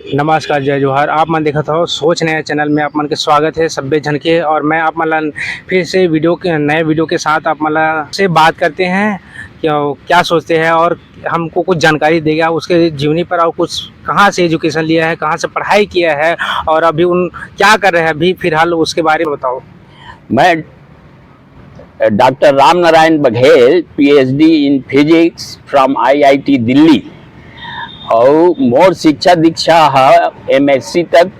नमस्कार, जय जोहार। आप मन देखत हो सोच नया चैनल में आप मन के स्वागत है सब्बे झन के। और मैं आप मन ला फिर से नए वीडियो के साथ आप मन ला से बात करते हैं क्या सोचते हैं और हमको कुछ जानकारी देगा उसके जीवनी पर, और कुछ कहाँ से एजुकेशन लिया है, कहाँ से पढ़ाई किया है और अभी उन क्या कर रहे हैं अभी फिलहाल, उसके बारे में बताओ। मैं doctor Ram Narayan Baghel, PhD in physics from IIT Delhi, और मोर शिक्षा दीक्षा है एमएससी तक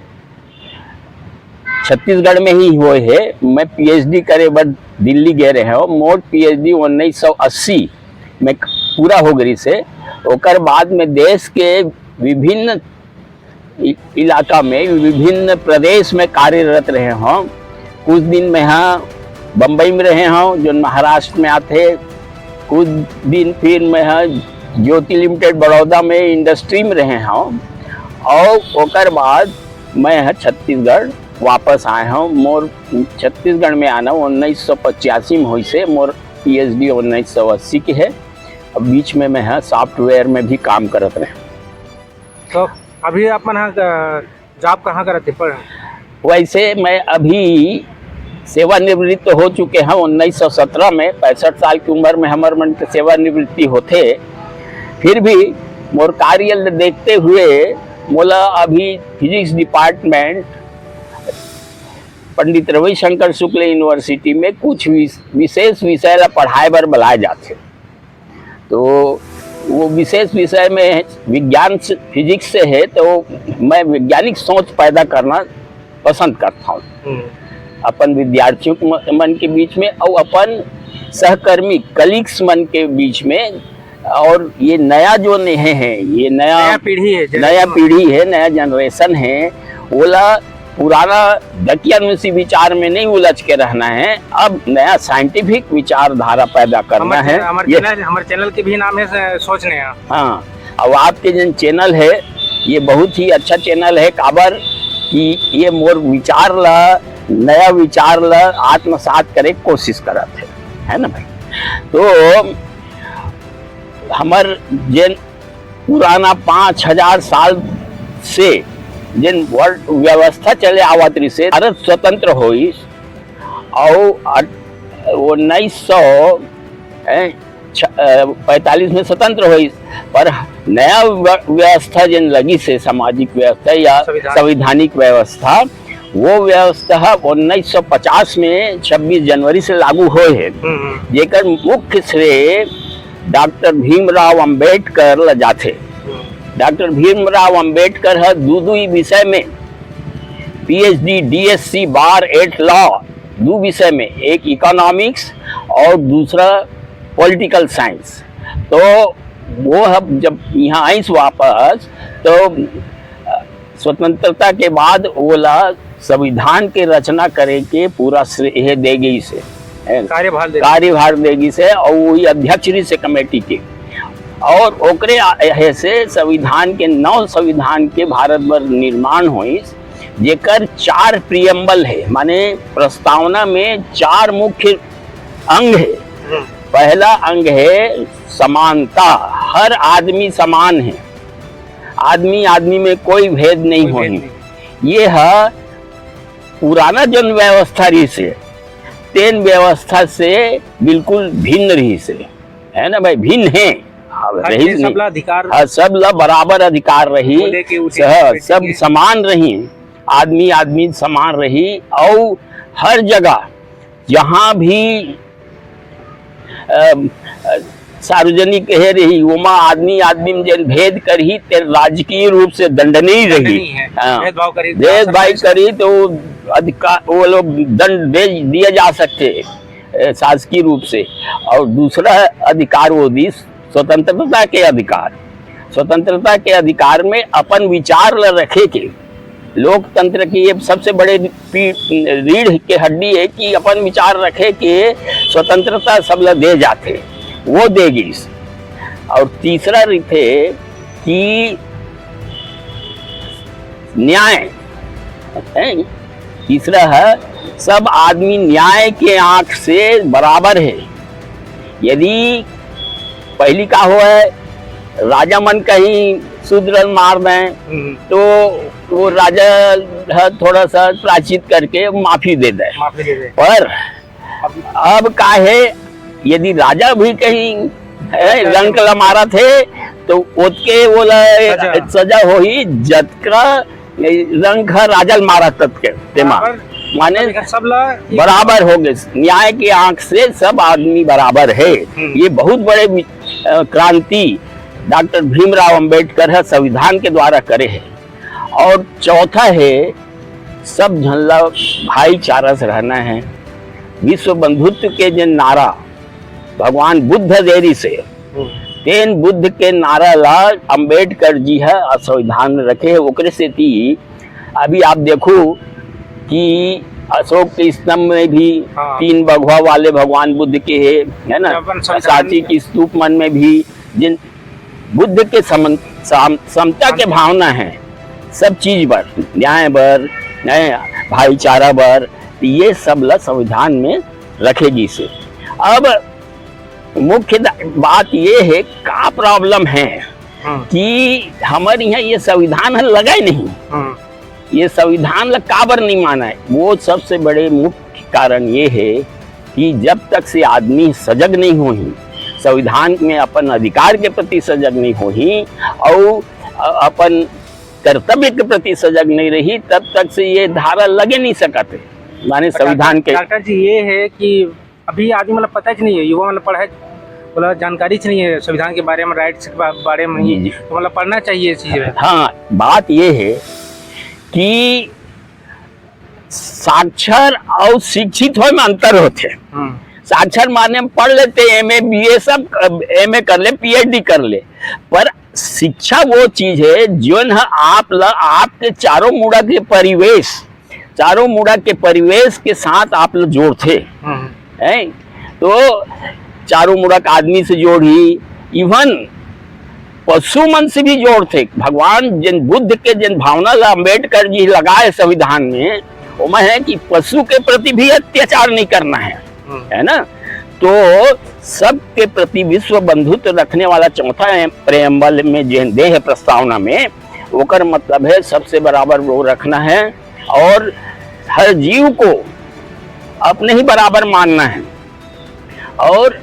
छत्तीसगढ़ में ही हुए है। मैं पीएचडी करे बर दिल्ली गए रहे हो। मोर पीएचडी 1980 में पूरा हो गई से। ओकर बाद में देश के विभिन्न इलाका में विभिन्न प्रदेश में कार्यरत रहे हों। कुछ दिन में यहाँ बम्बई में रहे हों जो महाराष्ट्र में आते। कुछ दिन फिर मैं यहाँ ज्योति लिमिटेड बड़ौदा में इंडस्ट्री में रहे हों, और ओकर बाद मैं यहाँ छत्तीसगढ़ वापस आए हूँ। मोर छत्तीसगढ़ में आना 1985 में हुई से। मोर पीएचडी 1980 की है। अब बीच में मैं यहाँ सॉफ्टवेयर में भी काम करत रहे। तो अभी आप मन जॉब कहाँ करते पर? वैसे मैं अभी सेवानिवृत्त हो चुके हैं 1917 में। 65 साल की उम्र में हमारे मन के सेवानिवृत्ति होते। फिर भी मोर कार्य देखते हुए मोला अभी physics department Pandit Ravishankar Shukla university में कुछ विशेष विषय ला पढ़ाए बर बुलाए जाते। तो वो विशेष विषय में विज्ञान फिजिक्स से है, तो मैं वैज्ञानिक सोच पैदा करना पसंद करता हूँ अपन विद्यार्थियों मन के बीच में और अपन सहकर्मी कलीग्स मन के बीच में। और ये नया जो नेहे है, ये नया पीढ़ी है, नया जनरेशन है, ओला पुराना दकियानुसी विचार में नहीं उलझ के रहना है। अब नया साइंटिफिक विचारधारा पैदा करना है। हमारे चैनल के भी नाम है सोच नया। हाँ, अब आपके जो चैनल है ये बहुत ही अच्छा चैनल है। काबर कि ये मोर विचार ला, नया विचार ला आत्मसात करे कोशिश करत है ना भाई। तो हमार जिन पुराना 5000 साल से जिन वर्ल्ड व्यवस्था चले आवत रही से भारत स्वतंत्र हुई और 1945 में स्वतंत्र हुई। पर नया व्यवस्था जिन लगी से सामाजिक व्यवस्था या संवैधानिक व्यवस्था, वो व्यवस्था 1950 में 26 जनवरी से लागू हुए है। जेकर मुख्य श्रेय डॉक्टर भीमराव अंबेडकर ल जाते। डॉक्टर भीमराव अंबेडकर है दो विषय में पीएचडी डीएससी बार 8 लॉ, दो विषय में, एक इकोनॉमिक्स और दूसरा पॉलिटिकल साइंस। तो वो अब जब यहाँ आई वापस, तो स्वतंत्रता के बाद ओला संविधान के रचना करे के पूरा श्रेय देगी से, कार्यभार देगी से, और वही अध्यक्ष रही से कमेटी के। और ओकरे है से संविधान के 9 संविधान के भारत भर निर्माण हुई, जेकर 4 प्रियम्बल है, माने प्रस्तावना में 4 मुख्य अंग है। पहला अंग है समानता, हर आदमी समान है, आदमी में कोई भेद नहीं होनी। ये है पुराना जन व्यवस्था रही से, तेन व्यवस्था से बिल्कुल भिन्न रही से, है ना भाई, भिन्न है। सब ला बराबर अधिकार रही, सब समान रही, आदमी समान रही। और हर जगह जहाँ भी सार्वजनिक है रही, उमा आदमी में जन भेद करी ते राजकीय रूप से दंडनीय रही। भेदभाव करी तो अधिकार वो लोग दंड दे दिए जा सकते शासकीय रूप से। और दूसरा अधिकार वो दी स्वतंत्रता के अधिकार। स्वतंत्रता के अधिकार में अपन विचार ल रखे के, लोकतंत्र की ये सबसे बड़े रीढ़ के हड्डी है कि अपन विचार रखे के स्वतंत्रता सब ल दे जाते, वो देगी। और तीसरा रीते कि न्याय है। तीसरा है सब आदमी न्याय के आंख से बराबर है। यदि पहली का हुआ है राजा मन कहीं शूद्र मार दें तो वो राजा थोड़ा सा प्रायश्चित करके माफी दे दे। माफी दे दे। पर अब का है, यदि राजा भी कहीं रंग मारा थे तो उसके वो सजा हो ही जत का रंग राजा मारा तत्के माने सब बराबर हो गए। न्याय की आंख से सब आदमी बराबर है। ये बहुत बड़े क्रांति डॉक्टर भीमराव अंबेडकर है संविधान के द्वारा करे है। और चौथा है सब झल्ला भाईचारा से रहना है। विश्व बंधुत्व के जो नारा भगवान बुद्ध देरी से तेन बुद्ध के नारा ला अंबेडकर जी है संविधान में रखे है। ओकरे से थी अभी आप देखो कि अशोक के स्तंभ में भी 3 बघवा वाले भगवान बुद्ध के है ना। सांची की स्तूप मन में भी जिन बुद्ध के समता के भावना है, सब चीज पर न्याय पर भाईचारा पर, ये सब ला संविधान में रखेगी से। अब मुख्य बात ये है का प्रॉब्लम है कि हमारे यहाँ ये संविधान लगा ही नहीं। ये संविधान ला काबर नहीं माना है, वो सबसे बड़े मुख्य कारण ये है कि जब तक से आदमी सजग नहीं हो ही, संविधान में अपन अधिकार के प्रति सजग नहीं हो ही और अपन कर्तव्य के प्रति सजग नहीं रही, तब तक से ये धारा लगे नहीं सकते। माने संविधान के डॉक्टर जी ये है कि अभी आदमी मतलब पता ही नहीं है, युवा मतलब पढ़ा बोला जानकारी नहीं है संविधान के बारे में, राइट्स के बारे में ही, तो मतलब पढ़ना चाहिए चीज। हाँ, बात ये है कि साक्षर और शिक्षित हो में अंतर होते। साक्षर माने में पढ़ लेते एमए बीए सब एमए कर ले पीएचडी कर ले, पर शिक्षा वो चीज है जो है आपके चारों मुड़ा के परिवेश के साथ आप लोग जोड़ते हैं। तो चारों मुड़ा के आदमी से जोड़ी, इवन पशु मन से भी जोड़ते। भगवान जिन बुद्ध के जिन भावना ला अम्बेडकर जी लगाए संविधान में, वो है कि पशु के प्रति भी अत्याचार नहीं करना है ना। तो सबके प्रति विश्व बंधुत्व रखने वाला चौथा प्रेम्बल में जो दे है प्रस्तावना में, ओकर मतलब है सबसे बराबर वो रखना है और हर जीव को अपने ही बराबर मानना है। और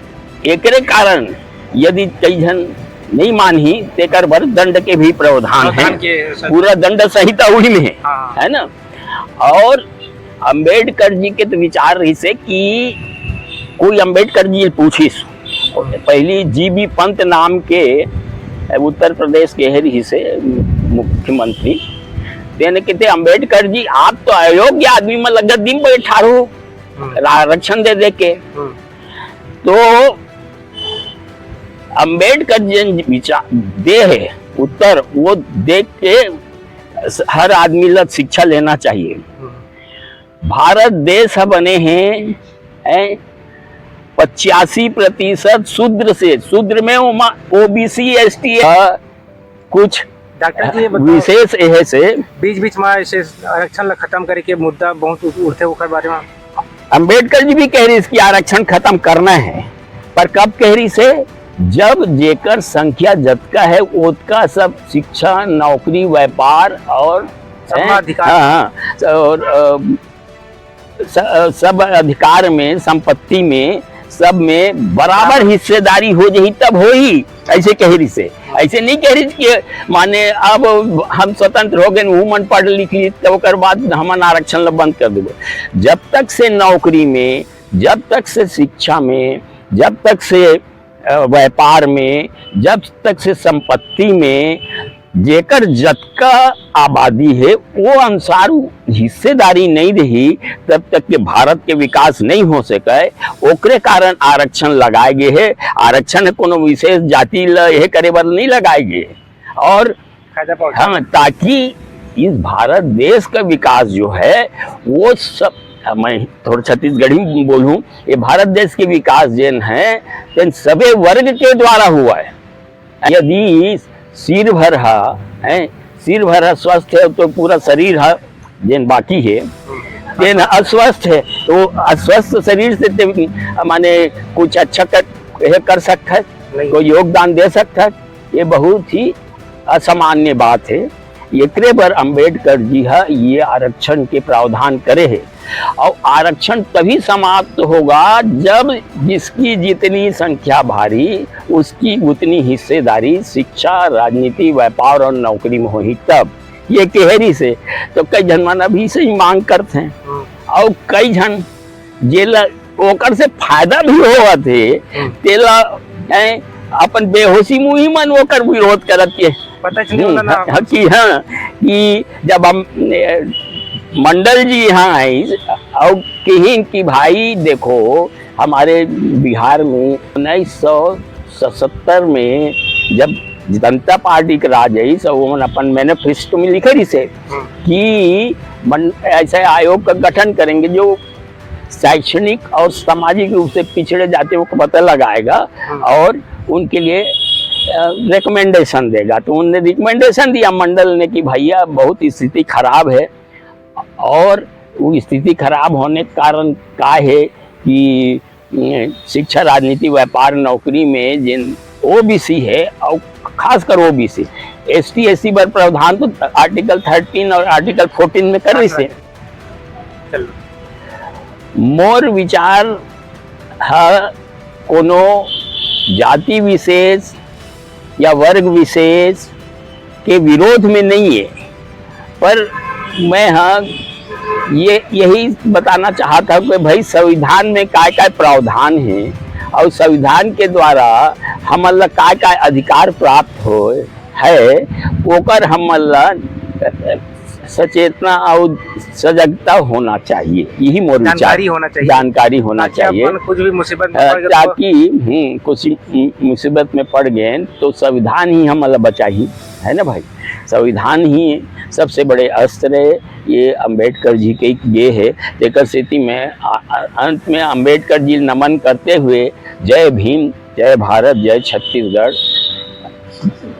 एकरे कारण यदि कई जन नहीं मानी तेकर बर दंड के भी प्रावधान है, पूरा दंड संहिता वही में है ना। और अंबेडकर जी के तो विचार रही से कि कोई अंबेडकर जी पूछी, पहली जीबी पंत नाम के उत्तर प्रदेश के रही से मुख्यमंत्री देने कहते अम्बेडकर जी आप तो अयोग्य आदमी में लगा दिन बैठारू आरक्षण दे के। तो अम्बेडकर जी विचार दे है उत्तर वो देख के हर आदमी लग शिक्षा लेना चाहिए। भारत देश बने हैं 85% शूद्र से, शूद्र में ओबीसी एसटी कुछ डॉक्टर जी विशेष है से बीच में ऐसे आरक्षण खत्म करे के मुद्दा बहुत उठते ओकर बारे में अंबेडकर जी भी कह रही इसकी आरक्षण खत्म करना है, पर कब कह रही से जब जेकर संख्या जतका है उसका सब शिक्षा नौकरी व्यापार और सब अधिकार में संपत्ति में सब में बराबर हिस्सेदारी हो जाही तब हो ही। ऐसे कह रही से, ऐसे नहीं कह रही कि माने अब हम स्वतंत्र हो गए वुमन पढ़ लिख ली तो ओकर बाद हम आरक्षण बंद कर देंगे। जब तक से नौकरी में, जब तक से शिक्षा में, जब तक से व्यापार में, जब तक से संपत्ति में जेकर जतका आबादी है वो अनुसार हिस्सेदारी नहीं रही तब तक के भारत के विकास नहीं हो सके। ओकरे कारण आरक्षण लगाए गए है। आरक्षण कोनो विशेष जाति यह करे बर नहीं लगाए गए और हाँ, ताकि इस भारत देश का विकास जो है वो सब, मैं थोड़ा छत्तीसगढ़ी में बोलूं, ये भारत देश के विकास जिन है जिन सभी वर्ग के द्वारा हुआ है। यदि सिर भर है सिर भर स्वस्थ है तो पूरा शरीर है जिन बाकी है जिन अस्वस्थ है तो अस्वस्थ शरीर से माने कुछ अच्छा कर सकता है, कोई योगदान दे सकता है। ये बहुत ही असामान्य बात है। एकरे पर अंबेडकर जी है ये आरक्षण के प्रावधान करे है। और आरक्षण तभी समाप्त होगा जब जिसकी जितनी संख्या भारी उसकी उतनी हिस्सेदारी शिक्षा, राजनीति, व्यापार और नौकरी में होगी तब। ये केहरी से तो कई जन मन अभी से ही मांग करते हैं और कई जन जेला ओकर से फायदा भी होगा थे तेला अपन बेहोशी मुही मन ओकर विरोध करत के पता चलिए ना कि जब हम मंडल जी यहाँ आए और कहीं कि भाई देखो हमारे बिहार में 1977 में जब जनता पार्टी के राज आई सब उन्होंने अपन मैनिफेस्टो में लिखे रही से कि ऐसे आयोग का गठन करेंगे जो शैक्षणिक और सामाजिक रूप से पिछड़े जातियों को पता लगाएगा और उनके लिए रिकमेंडेशन देगा। तो उन्होंने रिकमेंडेशन दिया मंडल ने कि भैया बहुत स्थिति खराब है और वो स्थिति खराब होने के कारण का है कि शिक्षा, राजनीति, व्यापार, नौकरी में जिन ओबीसी है और खासकर ओबीसी एसटी एससी पर प्रावधान तो आर्टिकल 13 और आर्टिकल 14 में कर रही से मोर विचार है कोनो जाति विशेष या वर्ग विशेष के विरोध में नहीं है, पर मैं यही बताना चाहता हूँ कि भाई संविधान में काय प्रावधान है और संविधान के द्वारा हमला काय अधिकार प्राप्त हो है ओकर हमला सचेतना और सजगता होना चाहिए। यही मोर जानकारी होना चाहिए, जानकारी होना चाहिए कुछ भी मुसीबत में ताकि कुछ मुसीबत में पड़ गए तो संविधान ही हमला बचाही है ना भाई। संविधान ही सबसे बड़े अस्त्र है। ये अंबेडकर जी के ये है। लेकर स्थिति में अंत में अंबेडकर जी नमन करते हुए जय भीम, जय भारत, जय छत्तीसगढ़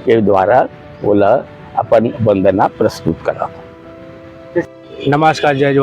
के द्वारा बोला अपन वंदना प्रस्तुत करा। नमस्कार, जय जोहार।